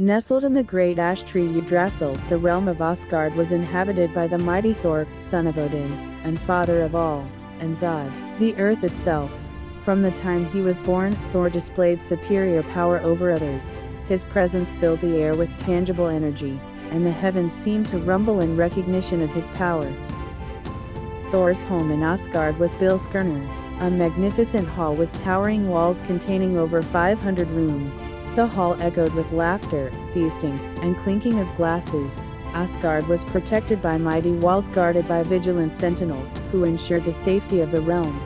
Nestled in the great ash tree Yggdrasil, the realm of Asgard was inhabited by the mighty Thor, son of Odin, and father of all, and Zod, the earth itself. From the time he was born, Thor displayed superior power over others. His presence filled the air with tangible energy, and the heavens seemed to rumble in recognition of his power. Thor's home in Asgard was Bilskirnir, a magnificent hall with towering walls containing over 500 rooms. The hall echoed with laughter, feasting, and clinking of glasses. Asgard was protected by mighty walls guarded by vigilant sentinels, who ensured the safety of the realm.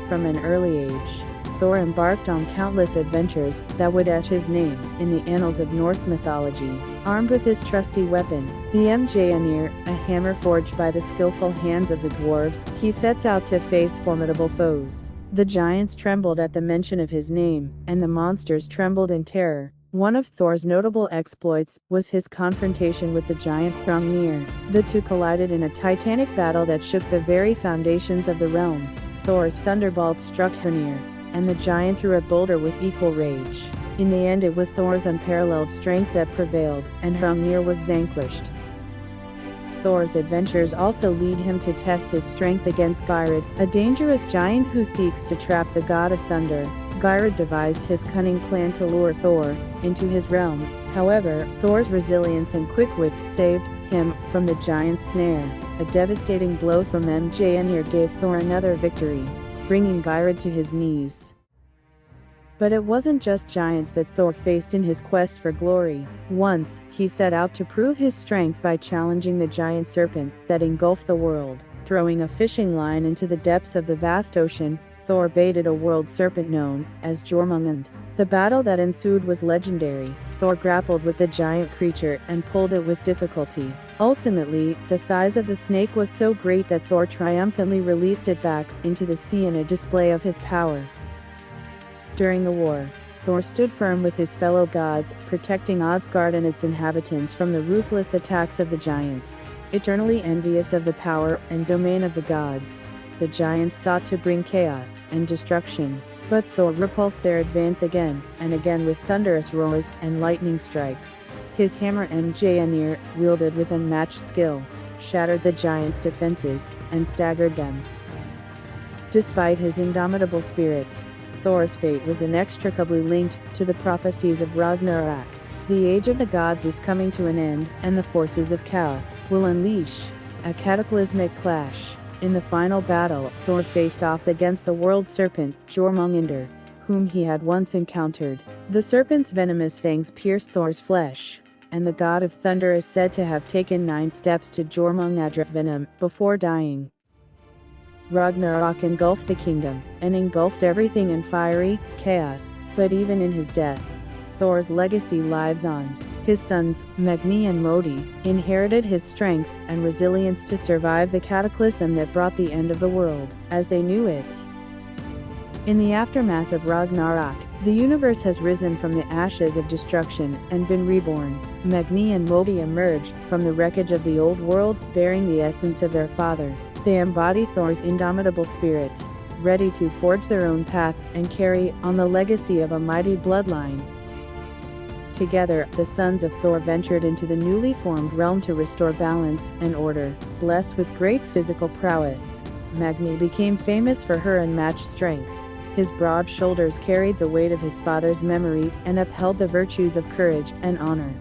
From an early age, Thor embarked on countless adventures that would etch his name in the annals of Norse mythology. Armed with his trusty weapon, the Mjolnir, a hammer forged by the skillful hands of the dwarves, he sets out to face formidable foes. The giants trembled at the mention of his name, and the monsters trembled in terror. One of Thor's notable exploits was his confrontation with the giant Hrungnir. The two collided in a titanic battle that shook the very foundations of the realm. Thor's thunderbolt struck Hrungnir, and the giant threw a boulder with equal rage. In the end, it was Thor's unparalleled strength that prevailed, and Hrungnir was vanquished. Thor's adventures also lead him to test his strength against Geirrod, a dangerous giant who seeks to trap the god of thunder. Geirrod devised his cunning plan to lure Thor into his realm. However, Thor's resilience and quick wit saved him from the giant's snare. A devastating blow from Mjolnir gave Thor another victory, bringing Geirrod to his knees. But it wasn't just giants that Thor faced in his quest for glory. Once, he set out to prove his strength by challenging the giant serpent that engulfed the world. Throwing a fishing line into the depths of the vast ocean, Thor baited a world serpent known as Jormungand. The battle that ensued was legendary. Thor grappled with the giant creature and pulled it with difficulty. Ultimately, the size of the snake was so great that Thor triumphantly released it back into the sea in a display of his power. During the war, Thor stood firm with his fellow gods, protecting Asgard and its inhabitants from the ruthless attacks of the giants. Eternally envious of the power and domain of the gods, the giants sought to bring chaos and destruction, but Thor repulsed their advance again and again with thunderous roars and lightning strikes. His hammer Mjolnir, wielded with unmatched skill, shattered the giants' defenses and staggered them. Despite his indomitable spirit, Thor's fate was inextricably linked to the prophecies of Ragnarok. The age of the gods is coming to an end, and the forces of chaos will unleash a cataclysmic clash. In the final battle, Thor faced off against the world serpent, Jormungandr, whom he had once encountered. The serpent's venomous fangs pierced Thor's flesh, and the god of thunder is said to have taken 9 steps to Jormungandr's venom before dying. Ragnarok engulfed the kingdom, and engulfed everything in fiery chaos, but even in his death, Thor's legacy lives on. His sons, Magni and Modi, inherited his strength and resilience to survive the cataclysm that brought the end of the world, as they knew it. In the aftermath of Ragnarok, the universe has risen from the ashes of destruction and been reborn. Magni and Modi emerged from the wreckage of the old world, bearing the essence of their father. They embody Thor's indomitable spirit, ready to forge their own path and carry on the legacy of a mighty bloodline. Together, the sons of Thor ventured into the newly formed realm to restore balance and order. Blessed with great physical prowess, Magni became famous for her unmatched strength. His broad shoulders carried the weight of his father's memory and upheld the virtues of courage and honor.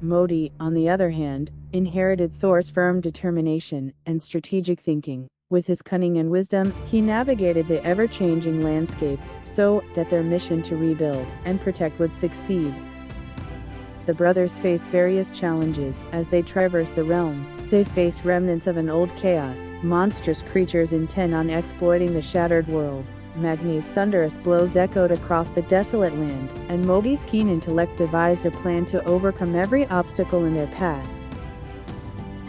Modi, on the other hand, inherited Thor's firm determination and strategic thinking. With his cunning and wisdom, he navigated the ever-changing landscape so that their mission to rebuild and protect would succeed. The brothers face various challenges as they traverse the realm. They face remnants of an old chaos, monstrous creatures intent on exploiting the shattered world. Magni's thunderous blows echoed across the desolate land, and Modi's keen intellect devised a plan to overcome every obstacle in their path.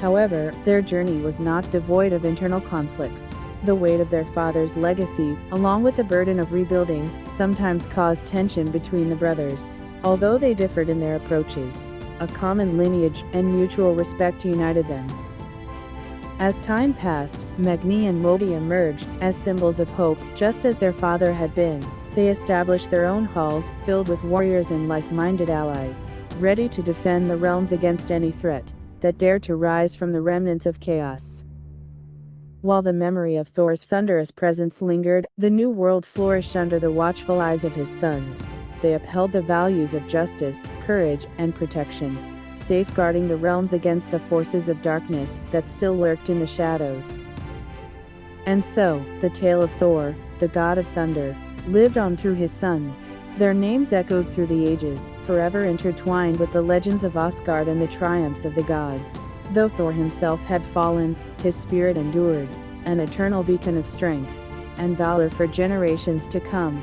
However, their journey was not devoid of internal conflicts. The weight of their father's legacy, along with the burden of rebuilding, sometimes caused tension between the brothers. Although they differed in their approaches, a common lineage and mutual respect united them. As time passed, Magni and Modi emerged as symbols of hope, just as their father had been. They established their own halls, filled with warriors and like-minded allies, ready to defend the realms against any threat that dared to rise from the remnants of chaos. While the memory of Thor's thunderous presence lingered, the new world flourished under the watchful eyes of his sons. They upheld the values of justice, courage, and protection, safeguarding the realms against the forces of darkness that still lurked in the shadows. And so, the tale of Thor, the god of thunder, lived on through his sons. Their names echoed through the ages, forever intertwined with the legends of Asgard and the triumphs of the gods. Though Thor himself had fallen, his spirit endured, an eternal beacon of strength and valor for generations to come.